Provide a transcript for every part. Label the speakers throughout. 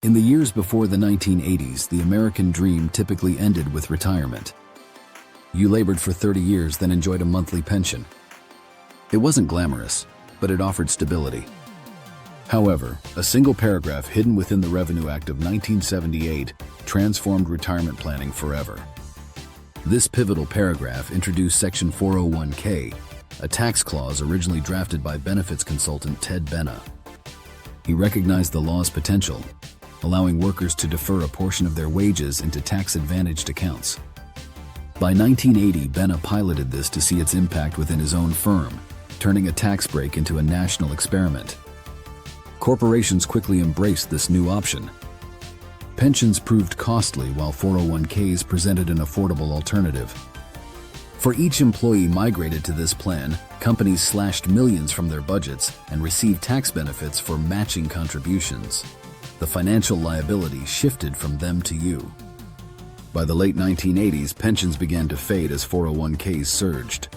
Speaker 1: In the years before the 1980s, the American dream typically ended with retirement. You labored for 30 years, then enjoyed a monthly pension. It wasn't glamorous, but it offered stability. However, a single paragraph hidden within the Revenue Act of 1978 transformed retirement planning forever. This pivotal paragraph introduced Section 401k, a tax clause originally drafted by benefits consultant Ted Benna. He recognized the law's potential, allowing workers to defer a portion of their wages into tax-advantaged accounts. By 1980, Benna piloted this to see its impact within his own firm, turning a tax break into a national experiment. Corporations quickly embraced this new option. Pensions proved costly, while 401ks presented an affordable alternative. For each employee migrated to this plan, companies slashed millions from their budgets and received tax benefits for matching contributions. The financial liability shifted from them to you. By the late 1980s, pensions began to fade as 401ks surged.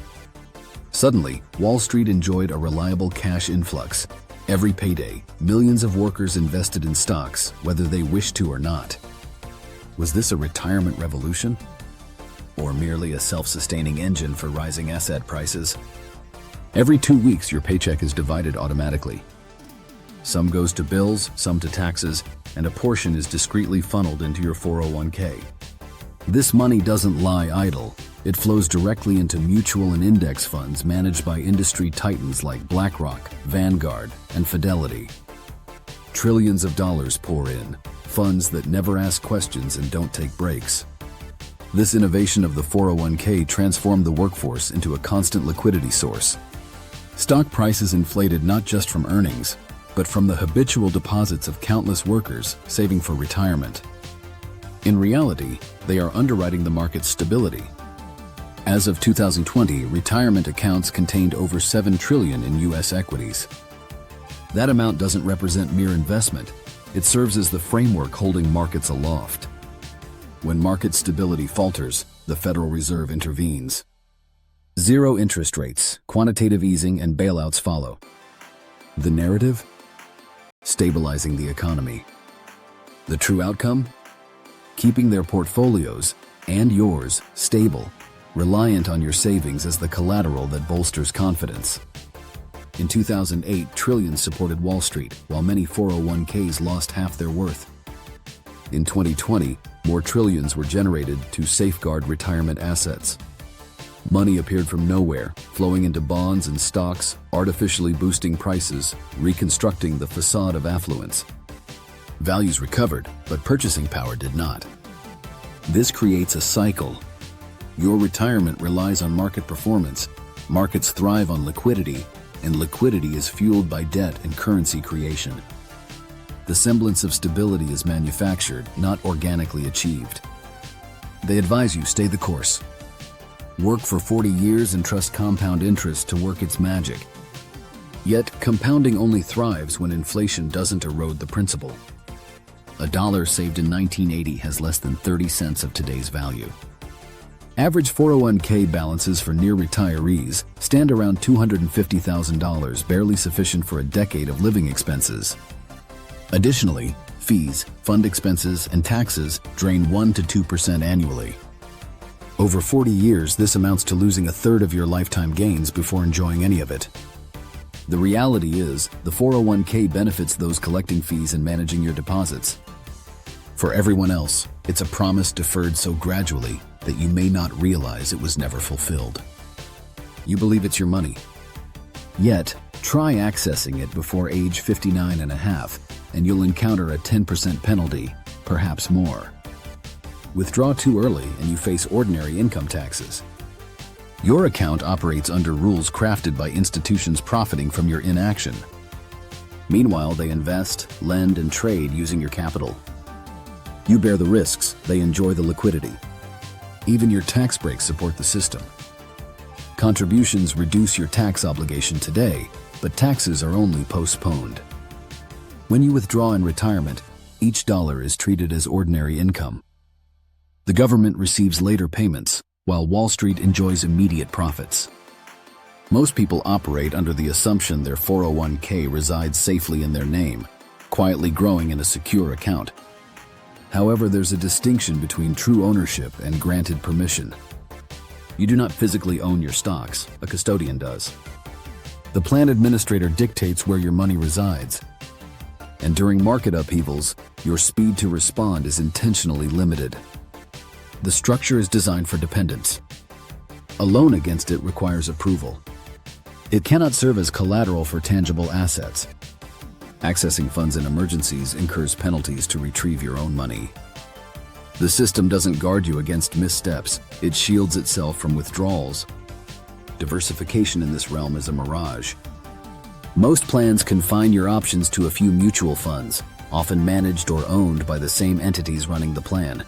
Speaker 1: Suddenly, Wall Street enjoyed a reliable cash influx. Every payday, millions of workers invested in stocks, whether they wished to or not. Was this a retirement revolution? Or merely a self-sustaining engine for rising asset prices? Every 2 weeks, your paycheck is divided automatically. Some goes to bills, some to taxes, and a portion is discreetly funneled into your 401k. This money doesn't lie idle. It flows directly into mutual and index funds managed by industry titans like BlackRock, Vanguard, and Fidelity. Trillions of dollars pour in, funds that never ask questions and don't take breaks. This innovation of the 401k transformed the workforce into a constant liquidity source. Stock prices inflated not just from earnings, but from the habitual deposits of countless workers saving for retirement. In reality, they are underwriting the market's stability. As of 2020, retirement accounts contained over $7 trillion in U.S. equities. That amount doesn't represent mere investment. It serves as the framework holding markets aloft. When market stability falters, the Federal Reserve intervenes. Zero interest rates, quantitative easing, and bailouts follow. The narrative? Stabilizing the economy. The true outcome? Keeping their portfolios, and yours, stable, reliant on your savings as the collateral that bolsters confidence. In 2008, trillions supported Wall Street, while many 401ks lost half their worth. In 2020, more trillions were generated to safeguard retirement assets. Money appeared from nowhere, flowing into bonds and stocks, artificially boosting prices, reconstructing the facade of affluence. Values recovered, but purchasing power did not. This creates a cycle. Your retirement relies on market performance, markets thrive on liquidity, and liquidity is fueled by debt and currency creation. The semblance of stability is manufactured, not organically achieved. They advise you stay the course. Work for 40 years and trust compound interest to work its magic. Yet, compounding only thrives when inflation doesn't erode the principal. A dollar saved in 1980 has less than 30 cents of today's value. Average 401k balances for near retirees stand around $250,000, barely sufficient for a decade of living expenses. Additionally, fees, fund expenses, and taxes drain 1% to 2% annually. Over 40 years, this amounts to losing a third of your lifetime gains before enjoying any of it. The reality is, the 401k benefits those collecting fees and managing your deposits. For everyone else, it's a promise deferred so gradually that you may not realize it was never fulfilled. You believe it's your money. Yet, try accessing it before age 59 and a half, and you'll encounter a 10% penalty, perhaps more. Withdraw too early and you face ordinary income taxes. Your account operates under rules crafted by institutions profiting from your inaction. Meanwhile, they invest, lend, and trade using your capital. You bear the risks, they enjoy the liquidity. Even your tax breaks support the system. Contributions reduce your tax obligation today, but taxes are only postponed. When you withdraw in retirement, each dollar is treated as ordinary income. The government receives later payments, while Wall Street enjoys immediate profits. Most people operate under the assumption their 401k resides safely in their name, quietly growing in a secure account. However, there's a distinction between true ownership and granted permission. You do not physically own your stocks, a custodian does. The plan administrator dictates where your money resides. And during market upheavals, your speed to respond is intentionally limited. The structure is designed for dependence. A loan against it requires approval. It cannot serve as collateral for tangible assets. Accessing funds in emergencies incurs penalties to retrieve your own money. The system doesn't guard you against missteps, it shields itself from withdrawals. Diversification in this realm is a mirage. Most plans confine your options to a few mutual funds, often managed or owned by the same entities running the plan.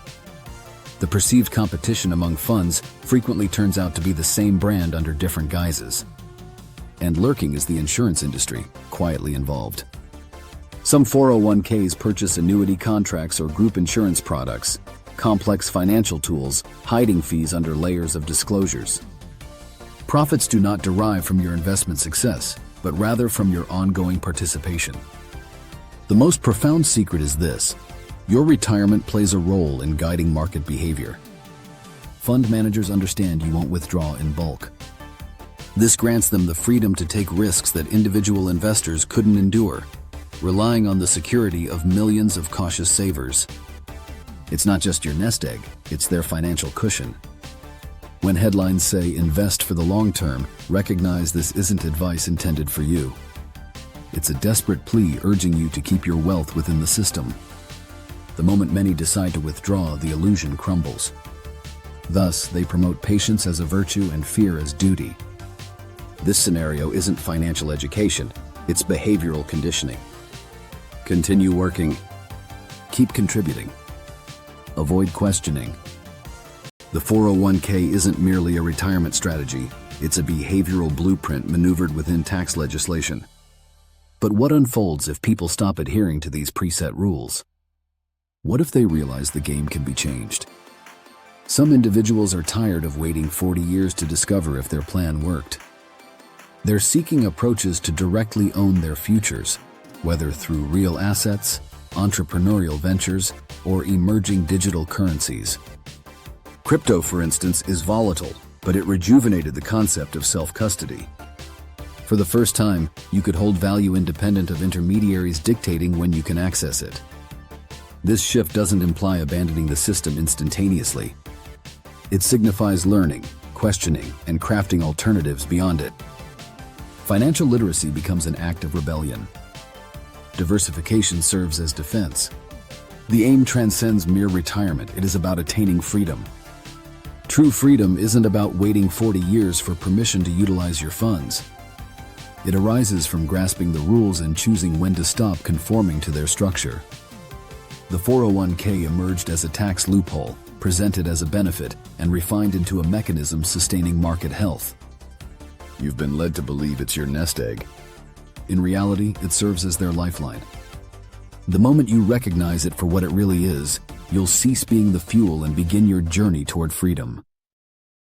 Speaker 1: The perceived competition among funds frequently turns out to be the same brand under different guises. And lurking is the insurance industry, quietly involved. Some 401ks purchase annuity contracts or group insurance products, complex financial tools, hiding fees under layers of disclosures. Profits do not derive from your investment success, but rather from your ongoing participation. The most profound secret is this: your retirement plays a role in guiding market behavior. Fund managers understand you won't withdraw in bulk. This grants them the freedom to take risks that individual investors couldn't endure, relying on the security of millions of cautious savers. It's not just your nest egg, it's their financial cushion. When headlines say invest for the long term, recognize this isn't advice intended for you. It's a desperate plea urging you to keep your wealth within the system. The moment many decide to withdraw, the illusion crumbles. Thus, they promote patience as a virtue and fear as duty. This scenario isn't financial education, it's behavioral conditioning. Continue working. Keep contributing. Avoid questioning. The 401k isn't merely a retirement strategy, it's a behavioral blueprint maneuvered within tax legislation. But what unfolds if people stop adhering to these preset rules? What if they realize the game can be changed? Some individuals are tired of waiting 40 years to discover if their plan worked. They're seeking approaches to directly own their futures, whether through real assets, entrepreneurial ventures, or emerging digital currencies. Crypto, for instance, is volatile, but it rejuvenated the concept of self-custody. For the first time, you could hold value independent of intermediaries dictating when you can access it. This shift doesn't imply abandoning the system instantaneously. It signifies learning, questioning, and crafting alternatives beyond it. Financial literacy becomes an act of rebellion. Diversification serves as defense. The aim transcends mere retirement, it is about attaining freedom. True freedom isn't about waiting 40 years for permission to utilize your funds. It arises from grasping the rules and choosing when to stop conforming to their structure. The 401k emerged as a tax loophole, presented as a benefit, and refined into a mechanism sustaining market health. You've been led to believe it's your nest egg. In reality, it serves as their lifeline. The moment you recognize it for what it really is, you'll cease being the fuel and begin your journey toward freedom.